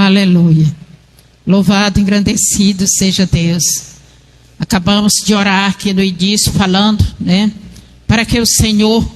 Aleluia. Louvado, engrandecido seja Deus. Acabamos de orar aqui no início, falando, para que o Senhor,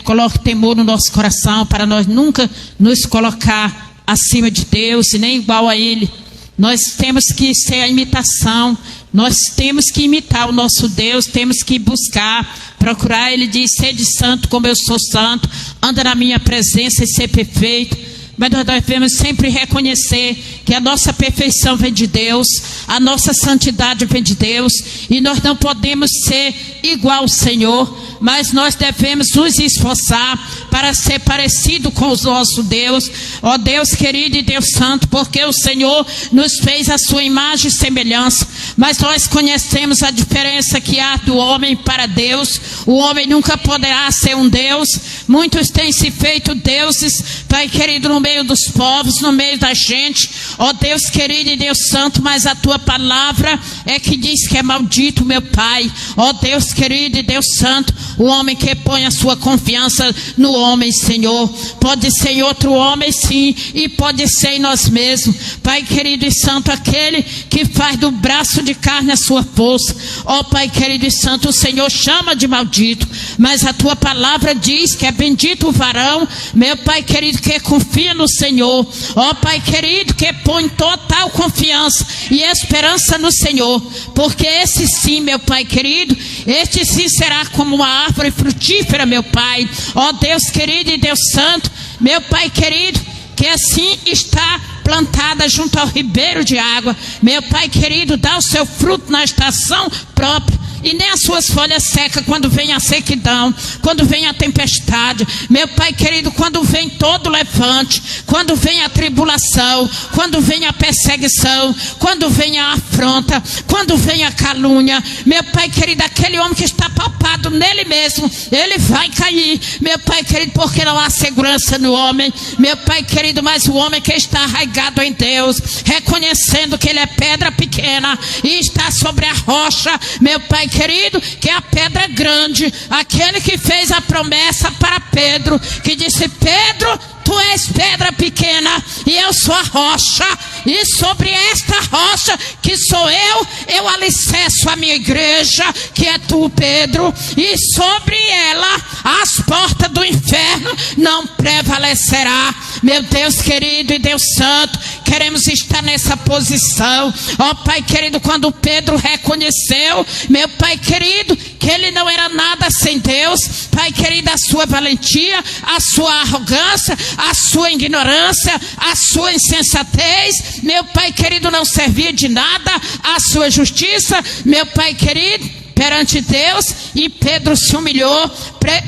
coloque temor no nosso coração, para nós nunca nos colocar acima de Deus e nem igual a Ele. Nós temos que ser a imitação, nós temos que imitar o nosso Deus, temos que buscar, procurar. Ele diz: sede santo como eu sou santo, anda na minha presença e ser perfeito. Mas nós devemos sempre reconhecer que a nossa perfeição vem de Deus, a nossa santidade vem de Deus, e nós não podemos ser igual ao Senhor, mas nós devemos nos esforçar para ser parecido com o nosso Deus. Ó Deus querido e Deus santo, porque o Senhor nos fez a sua imagem e semelhança, mas nós conhecemos a diferença que há do homem para Deus. O homem nunca poderá ser um Deus. Muitos têm se feito deuses, Pai querido, no meio dos povos, no meio da gente. Ó Deus querido e Deus santo, mas a tua palavra é que diz que é maldito, meu Pai. Ó Deus querido e Deus santo, o homem que põe a sua confiança no homem, Senhor. Pode ser em outro homem, sim, e pode ser em nós mesmos. Pai querido e santo, aquele que faz do braço de carne a sua força. Ó Pai querido e santo, o Senhor chama de maldito, mas a tua palavra diz que é bendito o varão, meu Pai querido, que confia no Senhor. Ó Pai querido, que põe total confiança e esperança no Senhor, porque esse sim, meu Pai querido, este sim será como uma árvore frutífera, meu Pai. Ó Deus querido e Deus santo, meu Pai querido, que assim está plantada junto ao ribeiro de água. Meu Pai querido, dá o seu fruto na estação própria, e nem as suas folhas secam quando vem a sequidão, quando vem a tempestade. Meu Pai querido, quando vem todo levante, quando vem a tribulação, quando vem a perseguição, quando vem a afronta, quando vem a calúnia, meu Pai querido, aquele homem que está palpado nele mesmo, ele vai cair, meu Pai querido, porque não há segurança no homem, meu Pai querido, mas o homem que está arraigado em Deus, reconhecendo que ele é pedra pequena e está sobre a rocha, meu Pai querido, que é a pedra grande, aquele que fez a promessa para Pedro, que disse: Pedro, tu és pedra pequena e eu sou a rocha, e sobre esta rocha que sou eu alicerço a minha igreja, que é tu, Pedro, e sobre ela as portas do inferno não prevalecerá. Meu Deus querido e Deus santo, queremos estar nessa posição. Ó Pai querido, quando Pedro reconheceu, meu Pai querido, que ele não era nada sem Deus, Pai querido, a sua valentia, a sua arrogância, a sua ignorância, a sua insensatez, meu Pai querido, não servia de nada, a sua justiça, meu Pai querido, perante Deus, e Pedro se humilhou,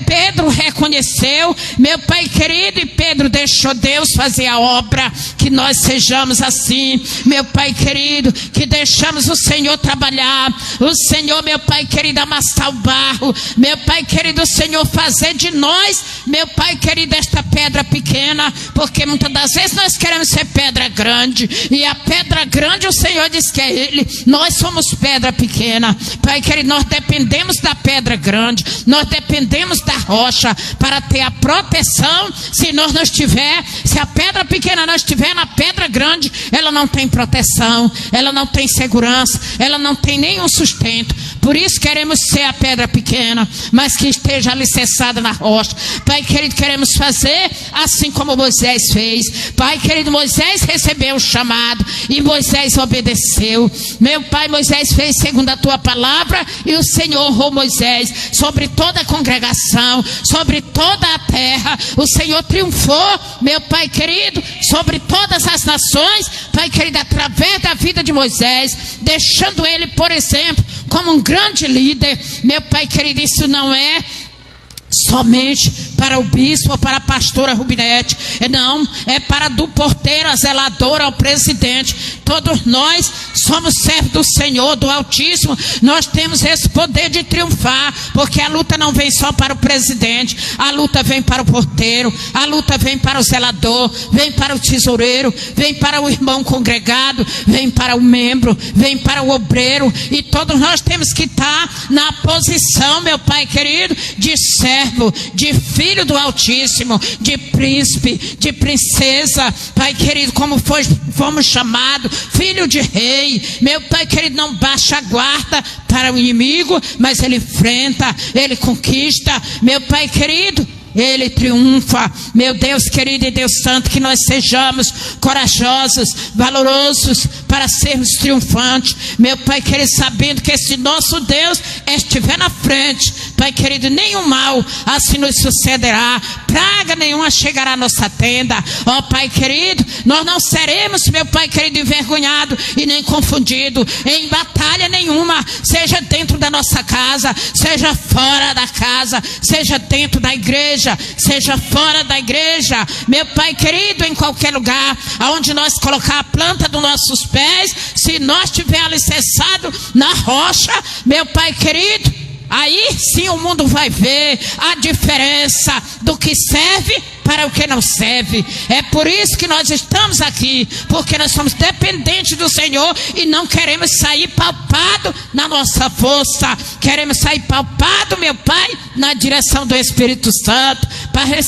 Pedro reconheceu, meu Pai querido, e Pedro deixou Deus fazer a obra. Que nós sejamos assim, meu Pai querido, que deixamos o Senhor trabalhar, o Senhor, meu Pai querido, amassar o barro, meu Pai querido, o Senhor fazer de nós, meu Pai querido, esta pedra pequena, porque muitas das vezes nós queremos ser pedra grande, e a pedra grande o Senhor diz que é Ele, nós somos pedra pequena. Pai querido, nós dependemos da pedra grande, nós dependemos da rocha para ter a proteção. Se nós não estiver, se a pedra pequena não estiver na pedra grande, ela não tem proteção, ela não tem segurança, ela não tem nenhum sustento. Por isso queremos ser a pedra pequena, mas que esteja alicerçada na rocha. Pai querido, queremos fazer assim como Moisés fez. Pai querido, Moisés recebeu o chamado e Moisés obedeceu. Meu Pai, Moisés fez segundo a tua palavra, e o Senhor honrou Moisés sobre toda a congregação, sobre toda a terra. O Senhor triunfou, meu Pai querido, sobre todas as nações, Pai querido, através da vida de Moisés, deixando ele, por exemplo, como um grande líder. Meu Pai querido, isso não é somente para o bispo ou para a pastora Rubinete, não, é para do porteiro, a zeladora, ao presidente. Todos nós somos servos do Senhor, do Altíssimo. Nós temos esse poder de triunfar, porque a luta não vem só para o presidente, a luta vem para o porteiro, a luta vem para o zelador, vem para o tesoureiro, vem para o irmão congregado, vem para o membro, vem para o obreiro, e todos nós temos que estar na posição, meu Pai querido, de servo, de filho filho do Altíssimo, de príncipe, de princesa, Pai querido, como fomos chamados, filho de rei. Meu Pai querido, não baixa a guarda para o inimigo, mas ele enfrenta, ele conquista. Meu Pai querido, ele triunfa. Meu Deus querido e Deus santo, que nós sejamos corajosos, valorosos, para sermos triunfantes. Meu Pai querido, sabendo que esse nosso Deus estiver na frente, Pai querido, nenhum mal assim nos sucederá, praga nenhuma chegará à nossa tenda. Ó Pai querido, nós não seremos, meu Pai querido, envergonhado e nem confundido em batalha nenhuma, seja dentro da nossa casa, seja fora da casa, seja dentro da igreja, seja fora da igreja. Meu Pai querido, em qualquer lugar aonde nós colocar a planta dos nossos pés, se nós estiver alicerçado na rocha, meu Pai querido, aí sim o mundo vai ver a diferença do que serve para o que não serve. É por isso que nós estamos aqui, porque nós somos dependentes do Senhor e não queremos sair palpado na nossa força, queremos sair palpado, meu Pai, na direção do Espírito Santo.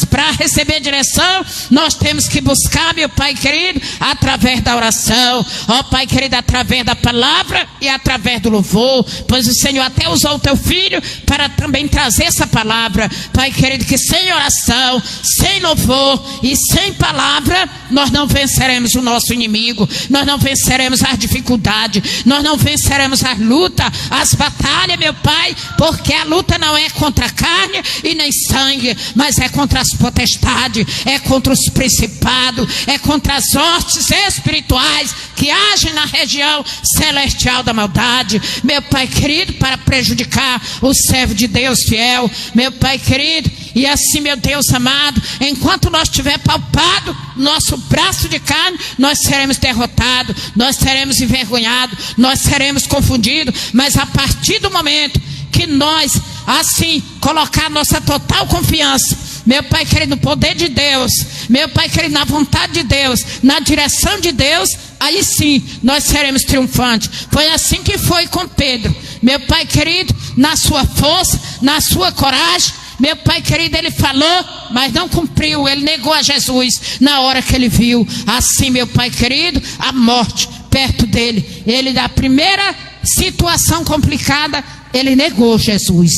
Para receber direção, nós temos que buscar, meu Pai querido, através da oração, ó Pai querido, através da palavra e através do louvor, pois o Senhor até usou o teu filho para também trazer essa palavra. Pai querido, que sem oração, sem louvor e sem palavra, nós não venceremos o nosso inimigo, nós não venceremos as dificuldades, nós não venceremos as lutas, as batalhas, meu Pai, porque a luta não é contra a carne e nem sangue, mas é contra as potestades, é contra os principados, é contra as hostes espirituais que agem na região celestial da maldade, meu Pai querido, para prejudicar o servo de Deus fiel, meu Pai querido. E assim, meu Deus amado, enquanto nós estiver palpado nosso braço de carne, nós seremos derrotados, nós seremos envergonhados, nós seremos confundidos. Mas a partir do momento que nós, assim, colocar nossa total confiança, meu Pai querido, no poder de Deus, meu Pai querido, na vontade de Deus, na direção de Deus, aí sim nós seremos triunfantes. Foi assim que foi com Pedro, meu Pai querido, na sua força, na sua coragem. Meu Pai querido, ele falou, mas não cumpriu, ele negou a Jesus na hora que ele viu, assim, meu Pai querido, a morte perto dele. Ele, da primeira situação complicada, ele negou Jesus.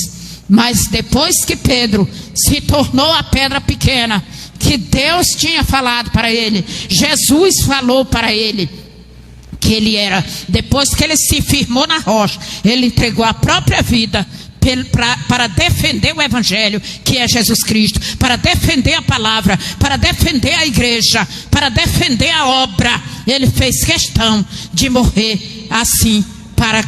Mas depois que Pedro se tornou a pedra pequena, que Deus tinha falado para ele, Jesus falou para ele que ele era, depois que ele se firmou na rocha, ele entregou a própria vida para defender o Evangelho, que é Jesus Cristo, para defender a palavra, para defender a igreja, para defender a obra. Ele fez questão de morrer assim, para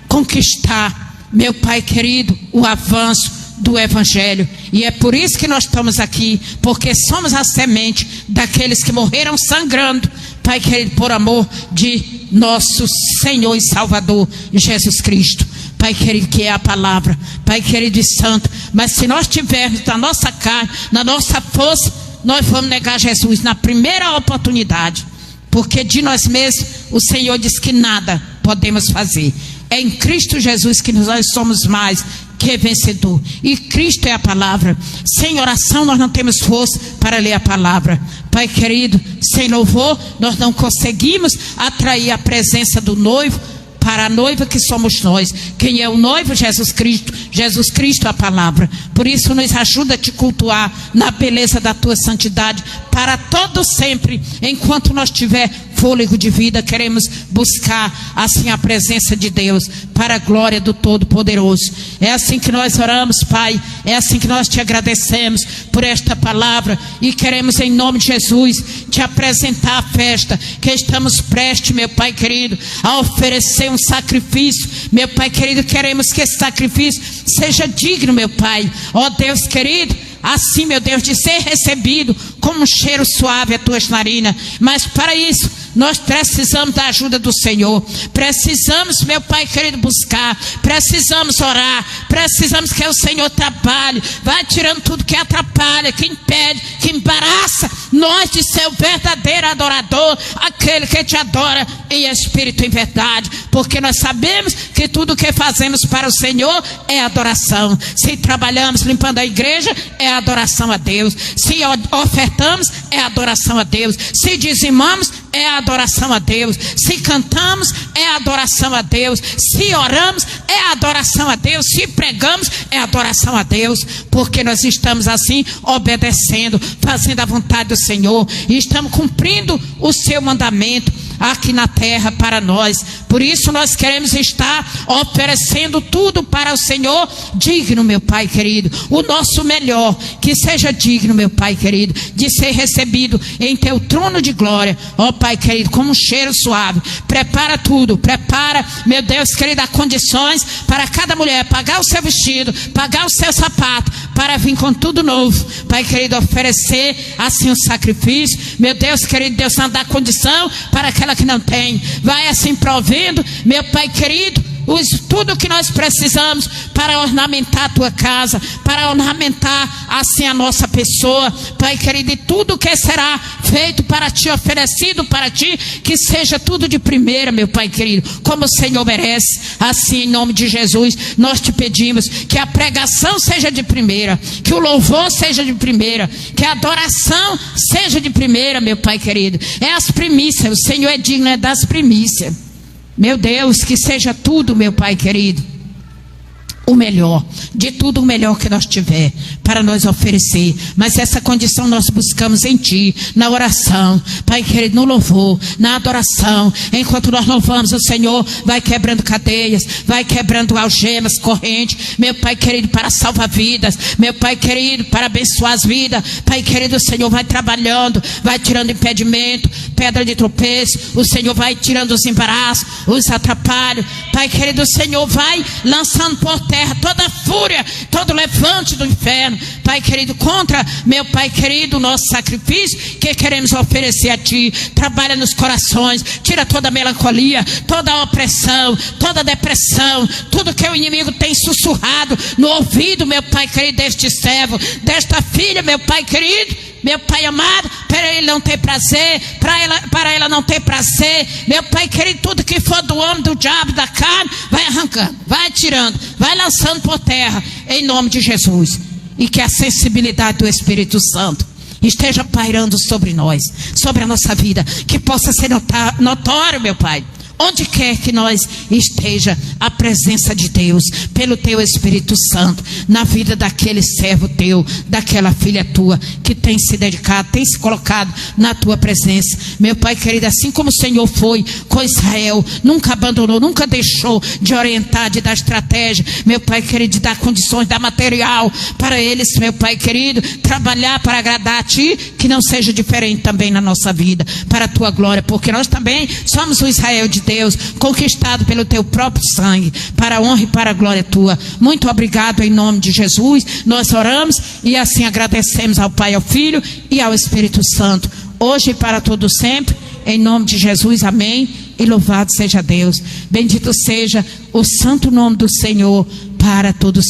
conquistar, meu Pai querido, o avanço do Evangelho. E é por isso que nós estamos aqui, porque somos a semente daqueles que morreram sangrando, Pai querido, por amor de nosso Senhor e Salvador Jesus Cristo. Pai querido, que é a palavra, Pai querido e santo. Mas se nós tivermos na nossa carne, na nossa força, nós vamos negar Jesus na primeira oportunidade, porque de nós mesmos o Senhor diz que nada podemos fazer. É em Cristo Jesus que nós somos mais que vencedor, e Cristo é a palavra. Sem oração nós não temos força para ler a palavra, Pai querido. Sem louvor nós não conseguimos atrair a presença do noivo para a noiva que somos nós. Quem é o noivo? Jesus Cristo. Jesus Cristo é a palavra. Por isso nos ajuda a te cultuar na beleza da tua santidade para todo sempre. Enquanto nós tiver fôlego de vida, queremos buscar assim a presença de Deus para a glória do Todo-Poderoso. É assim que nós oramos, Pai. É assim que nós te agradecemos por esta palavra e queremos, em nome de Jesus, te apresentar a festa que estamos prestes, meu Pai querido, a oferecer um sacrifício. Meu Pai querido, queremos que esse sacrifício seja digno, meu Pai. Ó Deus querido, assim, meu Deus, de ser recebido como um cheiro suave a tuas narinas. Mas para isso, nós precisamos da ajuda do Senhor. Precisamos, meu Pai querido, buscar. Precisamos orar. Precisamos que o Senhor trabalhe. Vai tirando tudo que atrapalha, que impede, que embaraça nós de ser o verdadeiro adorador, aquele que te adora em espírito e em verdade. Porque nós sabemos que tudo que fazemos para o Senhor é adoração. Se trabalhamos limpando a igreja, é adoração a Deus. Se ofertamos, é adoração a Deus. Se dizimamos, é adoração a Deus. Se cantamos, é adoração a Deus. Se oramos, é adoração a Deus. Se pregamos, é adoração a Deus. Porque nós estamos assim obedecendo, fazendo a vontade do Senhor, e estamos cumprindo o seu mandamento aqui na terra para nós. Por isso nós queremos estar oferecendo tudo para o Senhor, digno, meu Pai querido, o nosso melhor, que seja digno, meu Pai querido, de ser recebido em teu trono de glória, ó Pai querido, como um cheiro suave. Prepara tudo, prepara, meu Deus querido, as condições para cada mulher pagar o seu vestido, pagar o seu sapato, para vir com tudo novo, Pai querido, oferecer assim um sacrifício, meu Deus querido, Deus não dá condição para aquela que não tem. Vai assim provendo, meu Pai querido, tudo que nós precisamos para ornamentar a tua casa, para ornamentar assim a nossa pessoa, Pai querido, e tudo que será feito para ti, oferecido para ti, que seja tudo de primeira, meu Pai querido, como o Senhor merece. Assim, em nome de Jesus, nós te pedimos que a pregação seja de primeira, que o louvor seja de primeira, que a adoração seja de primeira, meu Pai querido. É as primícias, o Senhor é digno das primícias. Meu Deus, que seja tudo, meu Pai querido, o melhor, de tudo o melhor que nós tiver para nós oferecer. Mas essa condição nós buscamos em Ti, na oração, Pai querido, no louvor, na adoração. Enquanto nós louvamos o Senhor, vai quebrando cadeias, vai quebrando algemas, correntes, meu Pai querido, para salvar vidas, meu Pai querido, para abençoar as vidas. Pai querido, o Senhor vai trabalhando, vai tirando impedimento, pedra de tropeço, o Senhor vai tirando os embaraços, os atrapalhos. Pai querido, o Senhor vai lançando por terra toda fúria, todo levante do inferno, Pai querido, contra, meu Pai querido, o nosso sacrifício que queremos oferecer a Ti. Trabalha nos corações, tira toda a melancolia, toda a opressão, toda a depressão, tudo que o inimigo tem sussurrado no ouvido, meu Pai querido, deste servo, desta filha, meu Pai querido, meu Pai amado, para ele não ter prazer, para ela não ter prazer, meu Pai querido, tudo que for do homem, do diabo, da carne, vai arrancando, vai tirando, vai lançando por terra, em nome de Jesus. E que a sensibilidade do Espírito Santo esteja pairando sobre nós, sobre a nossa vida, que possa ser notório, meu Pai, onde quer que nós esteja, a presença de Deus, pelo Teu Espírito Santo, na vida daquele servo Teu, daquela filha Tua, que tem se dedicado, tem se colocado na Tua presença. Meu Pai querido, assim como o Senhor foi com Israel, nunca abandonou, nunca deixou de orientar, de dar estratégia, meu Pai querido, de dar condições, dar material para eles, meu Pai querido, trabalhar para agradar a Ti, que não seja diferente também na nossa vida, para a Tua glória, porque nós também somos o Israel de Deus, conquistado pelo Teu próprio sangue, para a honra e para a glória Tua. Muito obrigado em nome de Jesus. Nós oramos e assim agradecemos ao Pai, ao Filho e ao Espírito Santo, hoje e para todo sempre, em nome de Jesus, amém, e louvado seja Deus. Bendito seja o santo nome do Senhor para todos.